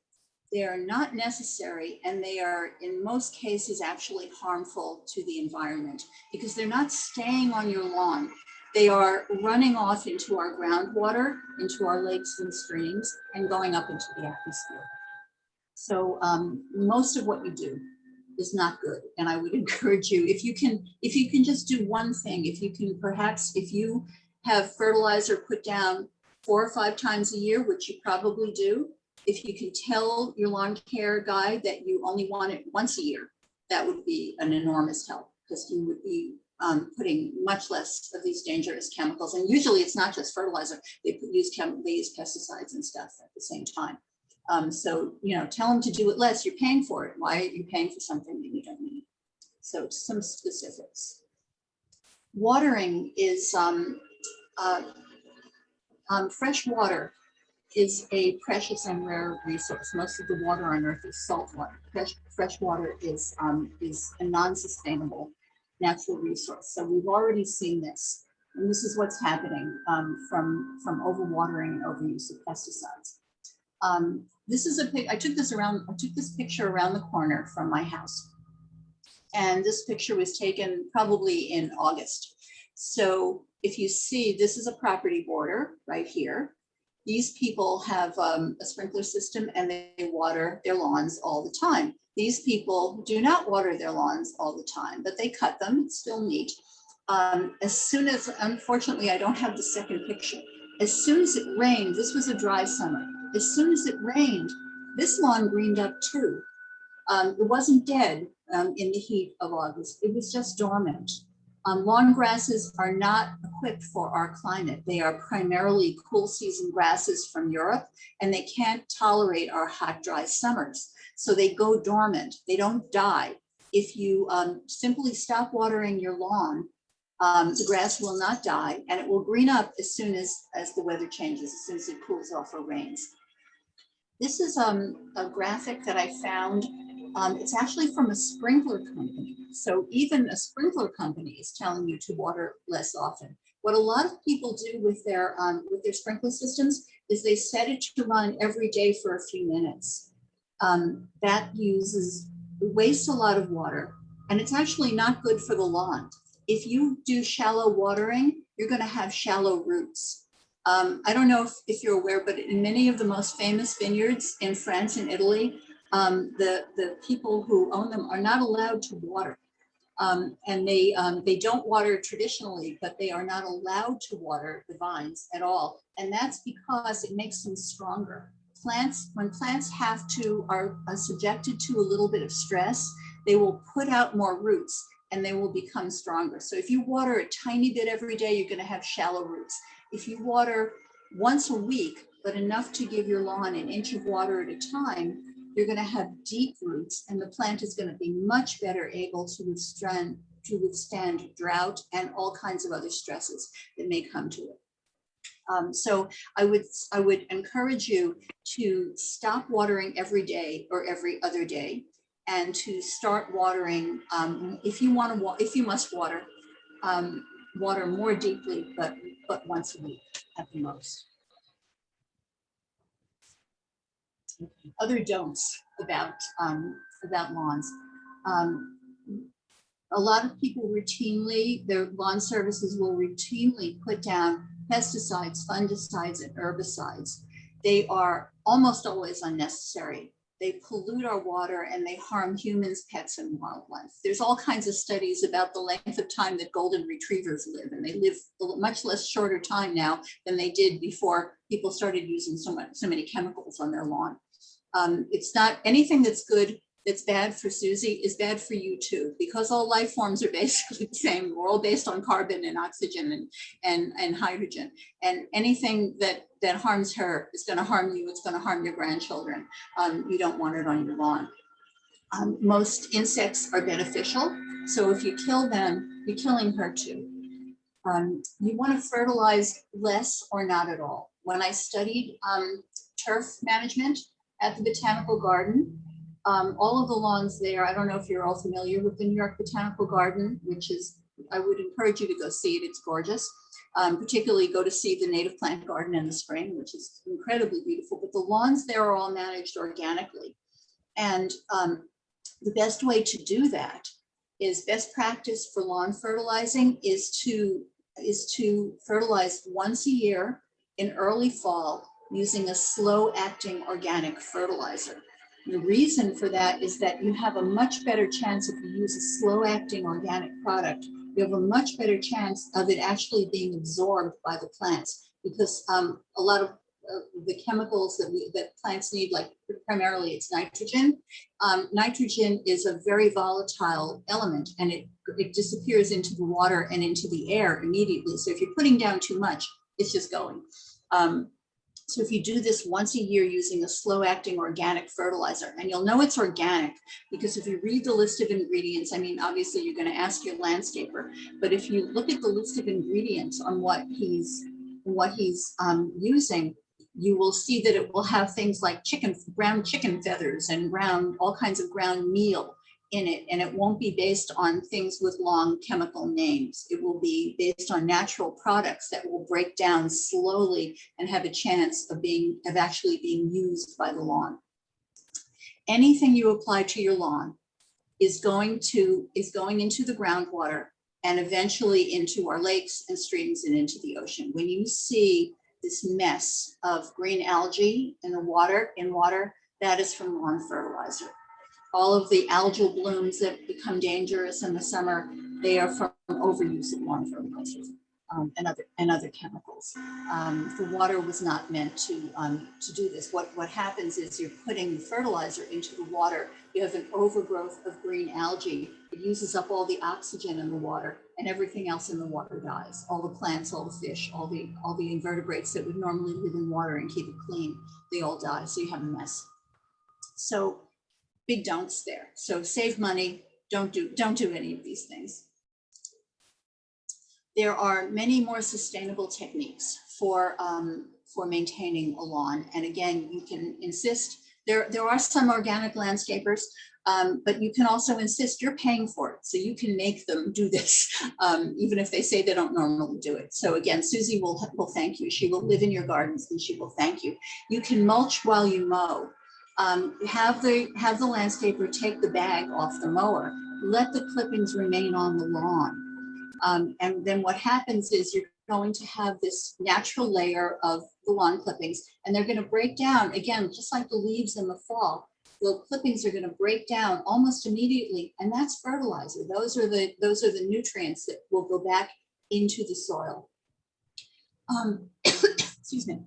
They are not necessary, and they are in most cases actually harmful to the environment because they're not staying on your lawn. They are running off into our groundwater, into our lakes and streams, and going up into the atmosphere. So most of what you do is not good. And I would encourage you, if you can just do one thing, if you have fertilizer put down 4 or 5 times a year, which you probably do, if you can tell your lawn care guy that you only want it once a year, that would be an enormous help, because you would be putting much less of these dangerous chemicals. And usually it's not just fertilizer, they use pesticides and stuff at the same time. So, tell them to do it less. You're paying for it. Why are you paying for something that you don't need? So some specifics. Watering is, fresh water is a precious and rare resource. Most of the water on Earth is salt water. Fresh water is a non-sustainable natural resource. So we've already seen this. And this is what's happening from overwatering and overuse of pesticides. This is I took this picture around the corner from my house. And this picture was taken probably in August. So if you see, this is a property border right here. These people have a sprinkler system and they water their lawns all the time. These people do not water their lawns all the time, but they cut them. It's still neat. As soon as, unfortunately, I don't have the second picture. As soon as it rained, this was a dry summer. As soon as it rained, this lawn greened up too. It wasn't dead in the heat of August. It was just dormant. Lawn grasses are not equipped for our climate. They are primarily cool season grasses from Europe, and they can't tolerate our hot, dry summers. So they go dormant. They don't die. If you simply stop watering your lawn, the grass will not die, and it will green up as soon as the weather changes, as soon as it cools off or rains. This is a graphic that I found. It's actually from a sprinkler company. So even a sprinkler company is telling you to water less often. What a lot of people do with their sprinkler systems is they set it to run every day for a few minutes. That wastes a lot of water, and it's actually not good for the lawn. If you do shallow watering, you're going to have shallow roots. I don't know if you're aware, but in many of the most famous vineyards in France and Italy, the people who own them are not allowed to water. And they don't water traditionally, but they are not allowed to water the vines at all. And that's because it makes them stronger. When plants are subjected to a little bit of stress, they will put out more roots and they will become stronger. So if you water a tiny bit every day, you're going to have shallow roots. If you water once a week, but enough to give your lawn an inch of water at a time, you're going to have deep roots, and the plant is going to be much better able to withstand drought and all kinds of other stresses that may come to it. So I would encourage you to stop watering every day or every other day, and to start watering if you must water, water more deeply, but once a week at the most. Other don'ts about lawns. A lot of people their lawn services will routinely put down pesticides, fungicides, and herbicides. They are almost always unnecessary. They pollute our water and they harm humans, pets, and wildlife. There's all kinds of studies about the length of time that golden retrievers live, and they live a much less shorter time now than they did before people started using so many chemicals on their lawn. It's not anything that's bad for Susie is bad for you too, because all life forms are basically the same. We're all based on carbon and oxygen and hydrogen, and anything that harms her is going to harm you. It's going to harm your grandchildren. You don't want it on your lawn. Most insects are beneficial, so if you kill them, you're killing her too. You want to fertilize less or not at all. When I studied turf management at the Botanical Garden, all of the lawns there, I don't know if you're all familiar with the New York Botanical Garden, which is, I would encourage you to go see it. It's gorgeous. Particularly go to see the native plant garden in the spring, which is incredibly beautiful. But the lawns there are all managed organically. And the best way to do that is best practice for lawn fertilizing is to fertilize once a year in early fall using a slow acting organic fertilizer. The reason for that is that you have a much better chance if you use a slow-acting organic product, you have a much better chance of it actually being absorbed by the plants, because a lot of the chemicals that plants need, like primarily it's nitrogen. Nitrogen is a very volatile element, and it disappears into the water and into the air immediately. So if you're putting down too much, it's just going. So if you do this once a year using a slow-acting organic fertilizer, and you'll know it's organic because if you read the list of ingredients, I mean, obviously you're going to ask your landscaper, but if you look at the list of ingredients on what he's using, you will see that it will have things like ground chicken feathers and all kinds of ground meal in it, and it won't be based on things with long chemical names. It will be based on natural products that will break down slowly and have a chance of actually being used by the lawn. Anything you apply to your lawn is going into the groundwater and eventually into our lakes and streams and into the ocean. When you see this mess of green algae in the water, that is from lawn fertilizer. All of the algal blooms that become dangerous in the summer, they are from overuse of lawn fertilizers and other chemicals. The water was not meant to do this. What happens is you're putting the fertilizer into the water. You have an overgrowth of green algae. It uses up all the oxygen in the water, and everything else in the water dies. All the plants, all the fish, all the invertebrates that would normally live in water and keep it clean, they all die. So you have a mess. So big don'ts there. So save money, don't do any of these things. There are many more sustainable techniques for maintaining a lawn. And again, you can insist, there are some organic landscapers, but you can also insist you're paying for it. So you can make them do this, even if they say they don't normally do it. So again, Susie will thank you. She will live in your gardens and she will thank you. You can mulch while you mow. Have the landscaper take the bag off the mower, let the clippings remain on the lawn. And then what happens is you're going to have this natural layer of the lawn clippings, and they're going to break down again, just like the leaves in the fall. The clippings are going to break down almost immediately, and that's fertilizer. Those are the nutrients that will go back into the soil. Excuse me.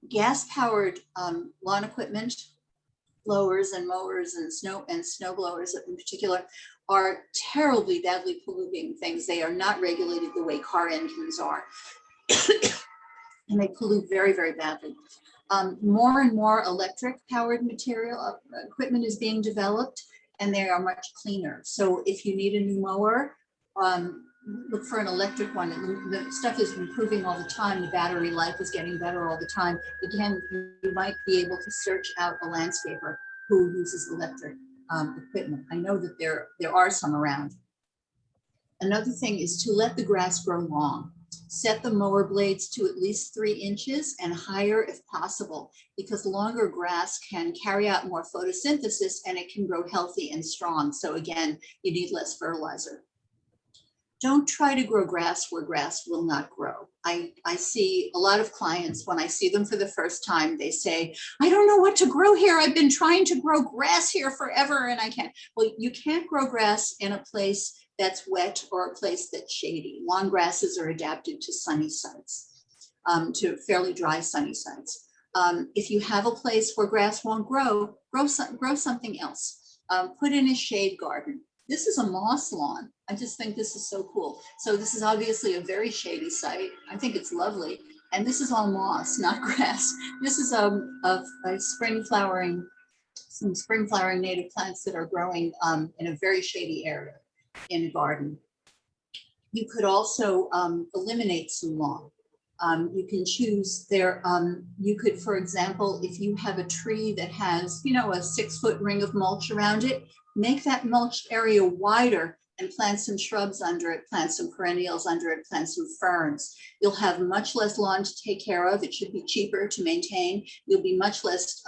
Gas-powered lawn equipment, blowers and mowers and snow blowers in particular, are terribly badly polluting things. They are not regulated the way car engines are, and they pollute very, very badly. More and more electric-powered equipment is being developed, and they are much cleaner. So if you need a new mower, look for an electric one. The stuff is improving all the time. The battery life is getting better all the time. Again, you might be able to search out a landscaper who uses electric equipment. I know that there are some around. Another thing is to let the grass grow long. Set the mower blades to at least 3 inches and higher if possible, because longer grass can carry out more photosynthesis and it can grow healthy and strong. So again, you need less fertilizer. Don't try to grow grass where grass will not grow. I see a lot of clients, when I see them for the first time, they say, I don't know what to grow here. I've been trying to grow grass here forever and I can't. Well, you can't grow grass in a place that's wet or a place that's shady. Lawn grasses are adapted to sunny sites, to fairly dry sunny sites. If you have a place where grass won't grow something else. Put in a shade garden. This is a moss lawn. I just think this is so cool. So this is obviously a very shady site. I think it's lovely. And this is all moss, not grass. This is a spring flowering, some spring flowering native plants that are growing in a very shady area in a garden. You could also eliminate some lawn. You can choose there, you could, for example, if you have a tree that has, a 6-foot ring of mulch around it, make that mulched area wider and plant some shrubs under it, plant some perennials under it, plant some ferns. You'll have much less lawn to take care of. It should be cheaper to maintain. You'll be much less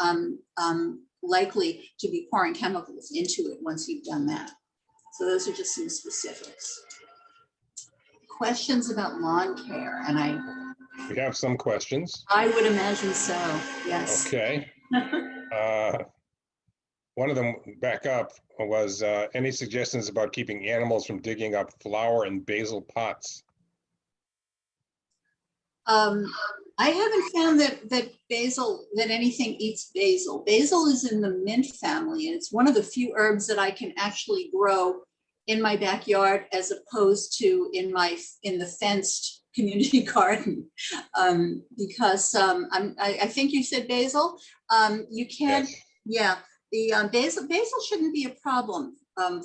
likely to be pouring chemicals into it once you've done that. So those are just some specifics. questions about lawn care? And We have some questions. I would imagine so, yes. Okay. One of them, back up, was any suggestions about keeping animals from digging up flower and basil pots? I haven't found that anything eats basil. Basil is in the mint family, and it's one of the few herbs that I can actually grow in my backyard as opposed to in the fenced community garden. Because I think you said basil. You can't, Yes. yeah, the basil shouldn't be a problem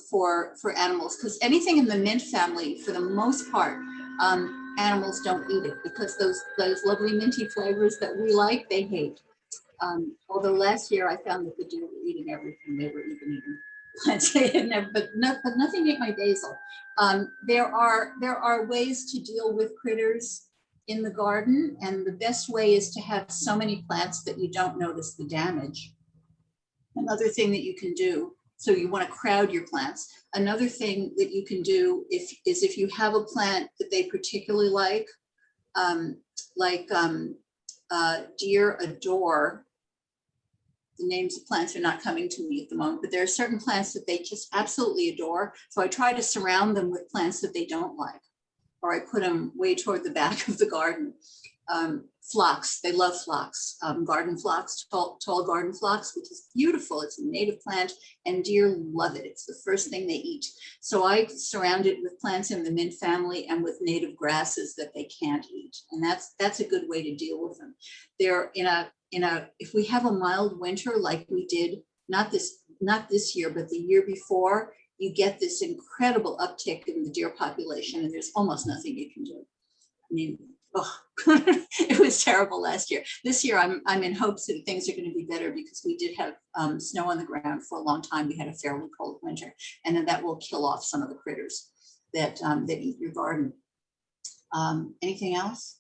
for animals, because anything in the mint family, for the most part, animals don't eat it, because those lovely minty flavors that we like, they hate. Although last year I found that the deer were eating everything. They were even eating plants, but nothing ate my basil. There are ways to deal with critters in the garden, and the best way is to have so many plants that you don't notice the damage. Another thing that you can do, so you want to crowd your plants. Another thing that you can do if you have a plant that they particularly like deer adore. The names of plants are not coming to me at the moment, but there are certain plants that they just absolutely adore. So I try to surround them with plants that they don't like, or I put them way toward the back of the garden. Phlox, they love phlox, garden phlox, tall garden phlox, which is beautiful. It's a native plant, and deer love it. It's the first thing they eat. So I surround it with plants in the mint family and with native grasses that they can't eat. And that's a good way to deal with them. They're if we have a mild winter like we did, not this year, but the year before, you get this incredible uptick in the deer population, and there's almost nothing you can do. I mean, it was terrible last year. This year, I'm in hopes that things are going to be better, because we did have snow on the ground for a long time. We had a fairly cold winter, and then that will kill off some of the critters that eat your garden. Anything else?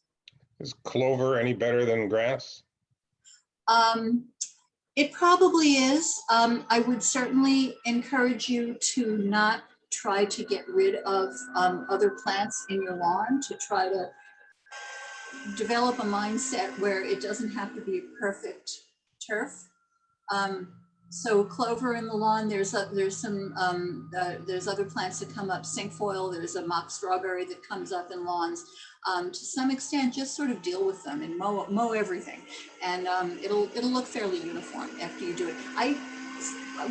Is clover any better than grass? It probably is. I would certainly encourage you to not try to get rid of other plants in your lawn, to try to develop a mindset where it doesn't have to be a perfect turf. So clover in the lawn, there's other plants that come up, cinquefoil, there's a mock strawberry that comes up in lawns. To some extent, just sort of deal with them and mow everything, and it'll look fairly uniform after you do it.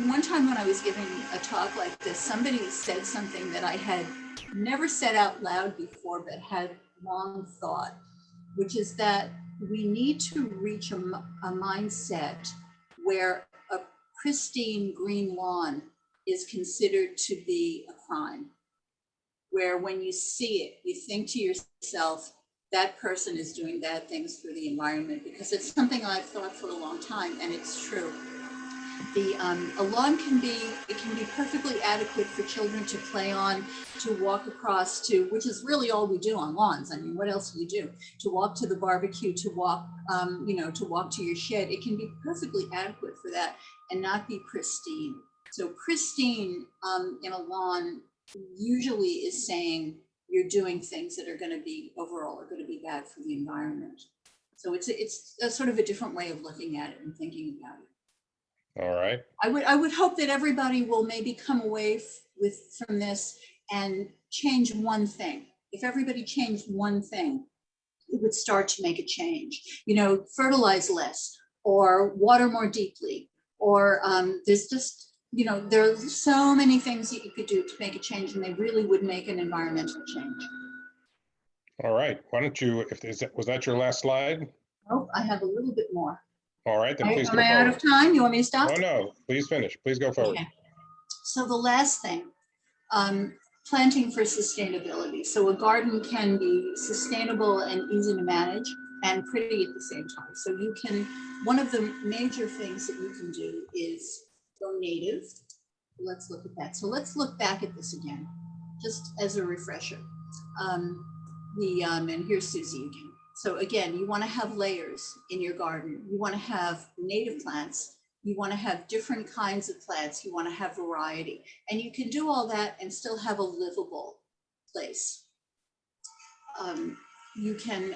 One time when I was giving a talk like this, somebody said something that I had never said out loud before, but had long thought, which is that we need to reach a mindset where a pristine green lawn is considered to be a crime, where when you see it, you think to yourself, that person is doing bad things for the environment, because it's something I've thought for a long time, and it's true. A lawn can be perfectly adequate for children to play on, to walk across to, which is really all we do on lawns. I mean, what else do you do? To walk to the barbecue, to walk, to walk to your shed. It can be perfectly adequate for that and not be pristine. So pristine in a lawn usually is saying you're doing things that are going to be overall are going to be bad for the environment. So it's a sort of a different way of looking at it and thinking about it. All right. I would hope that everybody will maybe come away from this and change one thing. If everybody changed one thing, it would start to make a change. Fertilize less, or water more deeply, or there's just, there are so many things that you could do to make a change, and they really would make an environmental change. All right. Why don't you, was that your last slide? Oh, I have a little bit more. All right, then please go forward. Am I out of time? You want me to stop? Oh, no, please finish. Please go forward. Okay. So the last thing, planting for sustainability. So a garden can be sustainable and easy to manage and pretty at the same time. So one of the major things that you can do is go native. Let's look at that. So let's look back at this again, just as a refresher. And here's Susie again. So again, you want to have layers in your garden. You want to have native plants. You want to have different kinds of plants. You want to have variety. And you can do all that and still have a livable place. you can,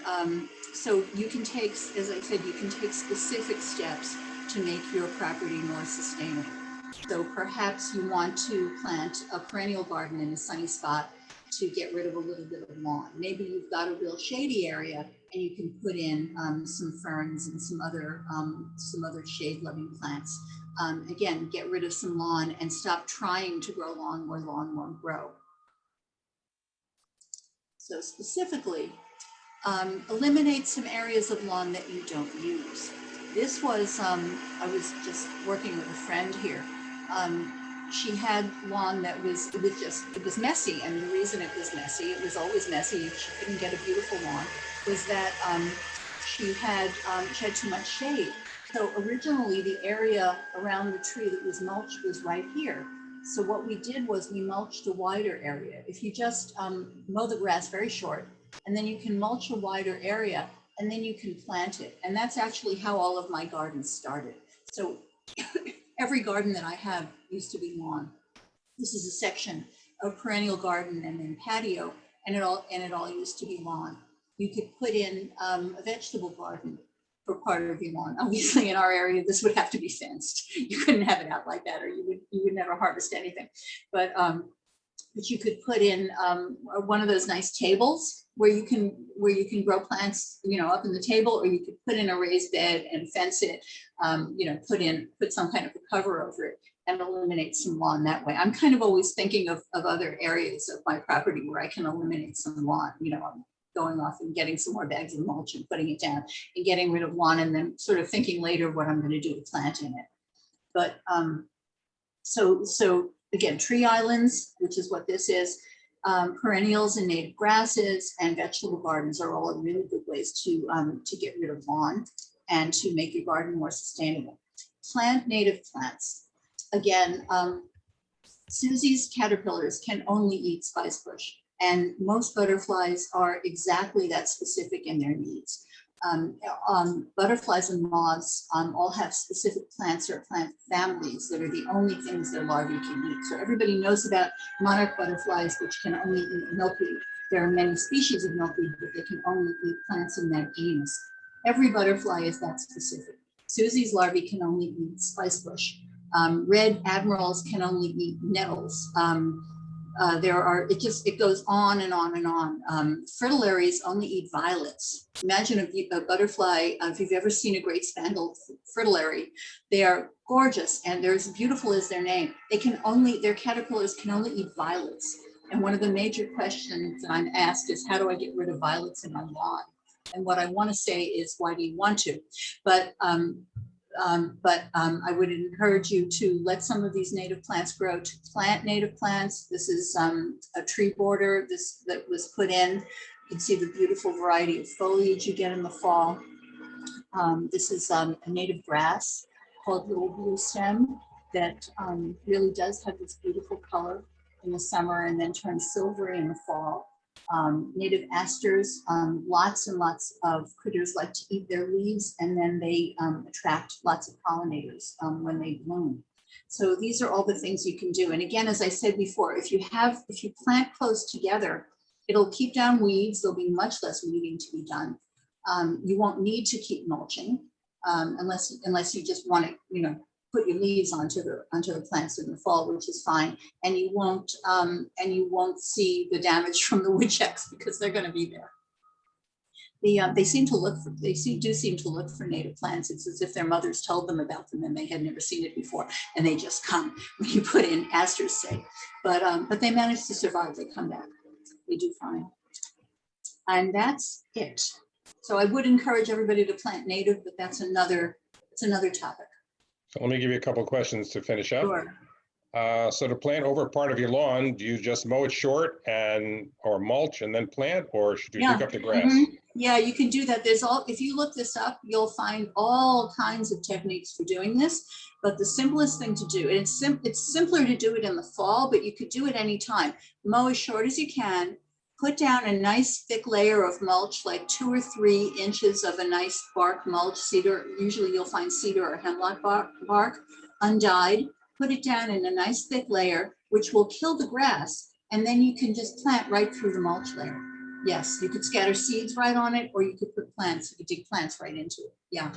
so you can take, as I said, you can take specific steps to make your property more sustainable. So perhaps you want to plant a perennial garden in a sunny spot to get rid of a little bit of lawn. Maybe you've got a real shady area and you can put in some ferns and some other shade-loving plants. Again, get rid of some lawn and stop trying to grow lawn where lawn won't grow. So specifically, eliminate some areas of lawn that you don't use. This was, I was just working with a friend here. She had lawn that it was messy. And the reason it was messy, it was always messy, she couldn't get a beautiful lawn, was that she had too much shade. So originally the area around the tree that was mulched was right here. So what we did was we mulched a wider area. If you just mow the grass very short, and then you can mulch a wider area, and then you can plant it. And that's actually how all of my gardens started. So every garden that I have used to be lawn. This is a section of perennial garden and then patio, and it all used to be lawn. You could put in a vegetable garden for part of your lawn. Obviously, in our area, this would have to be fenced. You couldn't have it out like that, or you would never harvest anything. But you could put in one of those nice tables where you can grow plants, up in the table, or you could put in a raised bed and fence it. Put some kind of a cover over it and eliminate some lawn that way. I'm kind of always thinking of other areas of my property where I can eliminate some lawn. I'm going off and getting some more bags of mulch and putting it down and getting rid of lawn, and then sort of thinking later what I'm going to do to plant in it. But so again, tree islands, which is what this is, perennials and native grasses and vegetable gardens are all really good ways to get rid of lawn and to make your garden more sustainable. Plant native plants. Again, Susie's caterpillars can only eat spicebush, and most butterflies are exactly that specific in their needs. Butterflies and moths all have specific plants or plant families that are the only things their larvae can eat. So everybody knows about monarch butterflies, which can only eat milkweed. There are many species of milkweed, but they can only eat plants in that genus. Every butterfly is that specific. Susie's larvae can only eat spicebush. Red admirals can only eat nettles. It goes on and on and on. Fritillaries only eat violets. Imagine a butterfly, if you've ever seen a great spangled fritillary, they are gorgeous and they're as beautiful as their name. Their caterpillars can only eat violets. And one of the major questions that I'm asked is, how do I get rid of violets in my lawn? And what I want to say is, why do you want to? But I would encourage you to let some of these native plants grow, to plant native plants. This is a tree border that was put in. You can see the beautiful variety of foliage you get in the fall. This is a native grass called Little Blue Stem that really does have this beautiful color in the summer and then turns silvery in the fall. Native asters, lots and lots of critters like to eat their leaves, and then they attract lots of pollinators when they bloom. So these are all the things you can do. And again, as I said before, if you plant close together, it'll keep down weeds. There'll be much less weeding to be done. You won't need to keep mulching unless you just want to, put your leaves onto the plants in the fall, which is fine, and you won't see the damage from the woodchucks because they're going to be there. They do seem to look for native plants. It's as if their mothers told them about them and they had never seen it before, and they just come when you put in asters, say. But they manage to survive. They come back. They do fine, and that's it. So I would encourage everybody to plant native, but it's another topic. So let me give you a couple of questions to finish up. Sure. So to plant over part of your lawn, do you just mow it short or mulch and then plant, or should you dig up the grass? Mm-hmm. Yeah, you can do that. If you look this up, you'll find all kinds of techniques for doing this, but the simplest thing to do, and it's simpler to do it in the fall, but you could do it anytime. Mow as short as you can, put down a nice thick layer of mulch, like 2 or 3 inches of a nice bark mulch, cedar. Usually you'll find cedar or hemlock bark, undyed. Put it down in a nice thick layer, which will kill the grass, and then you can just plant right through the mulch layer. Yes, you could scatter seeds right on it, or you could put plants, you could dig plants right into it. Yeah.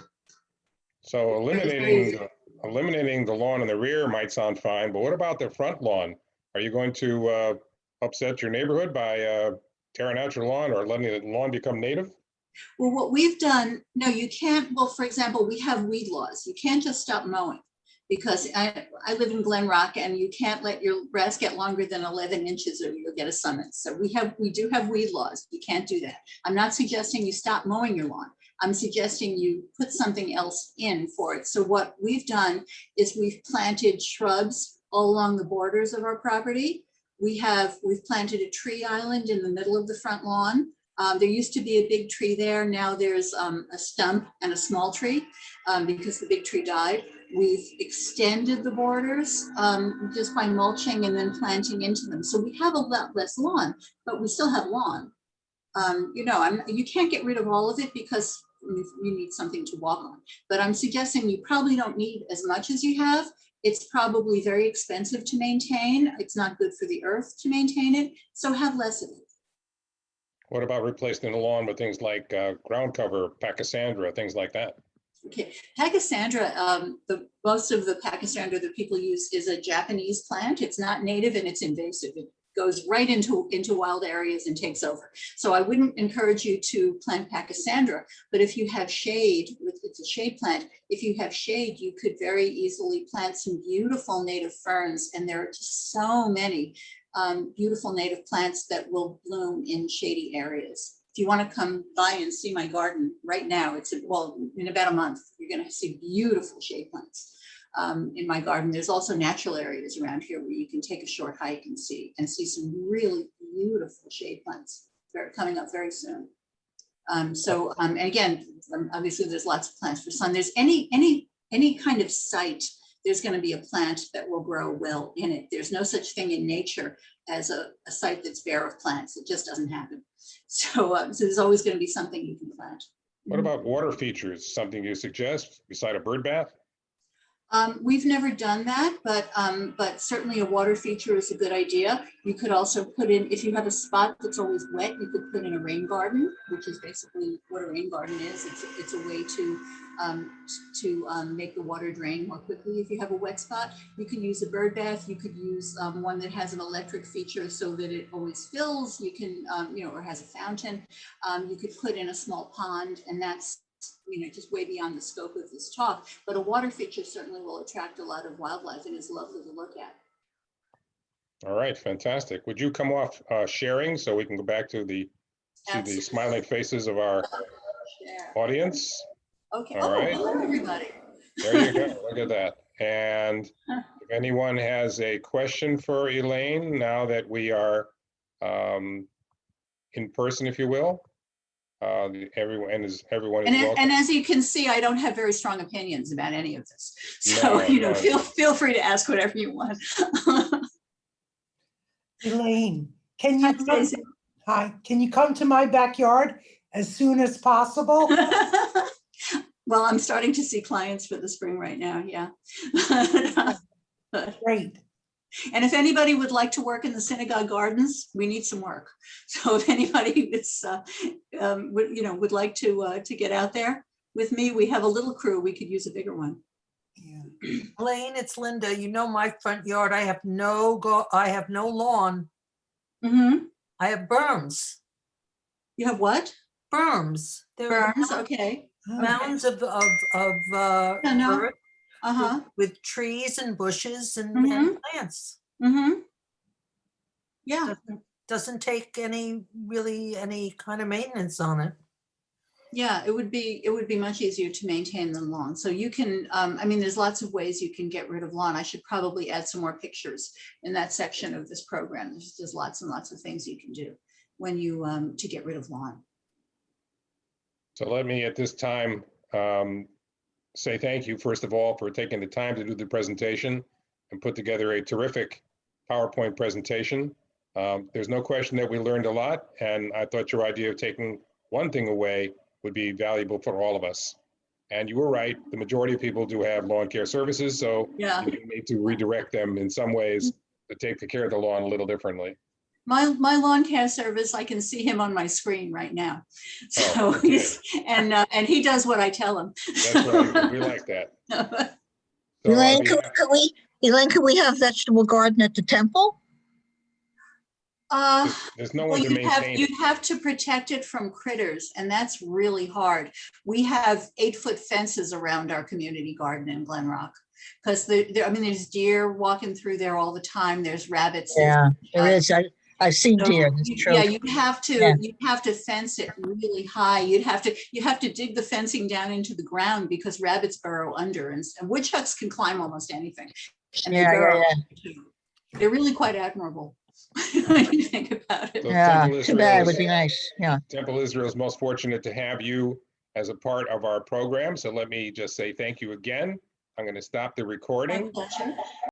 So Very eliminating the lawn in the rear might sound fine, but what about the front lawn? Are you going to upset your neighborhood by tearing out your lawn or letting the lawn become native? Well, what we've done, no, you can't, well, for example, we have weed laws. You can't just stop mowing because I live in Glen Rock and you can't let your grass get longer than 11 inches or you'll get a summons. So we do have weed laws. You can't do that. I'm not suggesting you stop mowing your lawn. I'm suggesting you put something else in for it. So what we've done is we've planted shrubs all along the borders of our property. We've planted a tree island in the middle of the front lawn. There used to be a big tree there. Now there's a stump and a small tree because the big tree died. We've extended the borders just by mulching and then planting into them. So we have a lot less lawn, but we still have lawn. You can't get rid of all of it because you need something to walk on. But I'm suggesting you probably don't need as much as you have. It's probably very expensive to maintain. It's not good for the earth to maintain it. So have less of it. What about replacing the lawn with things like ground cover, pachysandra, things like that? Okay, pachysandra, most of the pachysandra that people use is a Japanese plant. It's not native and it's invasive. It goes right into wild areas and takes over. So I wouldn't encourage you to plant pachysandra, but if you have shade, it's a shade plant. If you have shade, you could very easily plant some beautiful native ferns, and there are just so many beautiful native plants that will bloom in shady areas. If you want to come by and see my garden right now, in about a month, you're going to see beautiful shade plants in my garden. There's also natural areas around here where you can take a short hike and see some really beautiful shade plants. They're coming up very soon. And again, obviously there's lots of plants for sun. There's any kind of site, there's going to be a plant that will grow well in it. There's no such thing in nature as a site that's bare of plants. It just doesn't happen. So there's always going to be something you can plant. What about water features? Something you suggest beside a bird bath? We've never done that, but certainly a water feature is a good idea. You could also put in, if you have a spot that's always wet, you could put in a rain garden, which is basically what a rain garden is. It's a way to make the water drain more quickly. If you have a wet spot, you could use a bird bath. You could use one that has an electric feature so that it always fills. You can, or has a fountain. You could put in a small pond, and that's just way beyond the scope of this talk, but a water feature certainly will attract a lot of wildlife and is lovely to look at. All right, fantastic. Would you come off sharing so we can go back to the smiling faces of our audience? Okay. All right. Hello, everybody. There you go. Look at that. And if anyone has a question for Elaine, now that we are in person, if you will, everyone is welcome. And as you can see, I don't have very strong opinions about any of this. So feel free to ask whatever you want. Elaine, can you come to my backyard as soon as possible? Well, I'm starting to see clients for the spring right now. Yeah. Great. And if anybody would like to work in the synagogue gardens, we need some work. So if anybody is, would like to get out there with me, we have a little crew. We could use a bigger one. Yeah. Elaine, it's Linda. You know my front yard. I have no lawn. Mm-hmm. I have berms. You have what? Berms. Berms. Okay. Mounds of earth. With trees and bushes and plants. Mm-hmm. Yeah. Doesn't take any kind of maintenance on it. Yeah, it would be much easier to maintain than lawn. So you can, there's lots of ways you can get rid of lawn. I should probably add some more pictures in that section of this program. There's lots and lots of things you can do when you, to get rid of lawn. So let me at this time, say thank you, first of all, for taking the time to do the presentation and put together a terrific PowerPoint presentation. There's no question that we learned a lot, and I thought your idea of taking one thing away would be valuable for all of us. And you were right, the majority of people do have lawn care services, so you need to redirect them in some ways to take the care of the lawn a little differently. My lawn care service, I can see him on my screen right now. So Oh, okay. he's, and he does what I tell him. That's right. We like that. So on Elaine, behalf- could we have vegetable garden at the temple? There's no Well, one to maintain it. you'd have to protect it from critters, and that's really hard. We have 8-foot fences around our community garden in Glen Rock. Because I mean, there's deer walking through there all the time. There's rabbits. Yeah, there is. I've seen So, deer. That's true. yeah, you'd have Yeah. to fence it really high. You have to dig the fencing down into the ground because rabbits burrow under, and woodchucks can climb almost anything. And they Yeah, burrow yeah, too. They're really quite admirable when you think about it. So yeah. Temple Too bad. It Israel would be nice. Yeah. Temple Israel is most fortunate to have you as a part of our program. So let me just say thank you again. I'm going to stop the recording. My pleasure.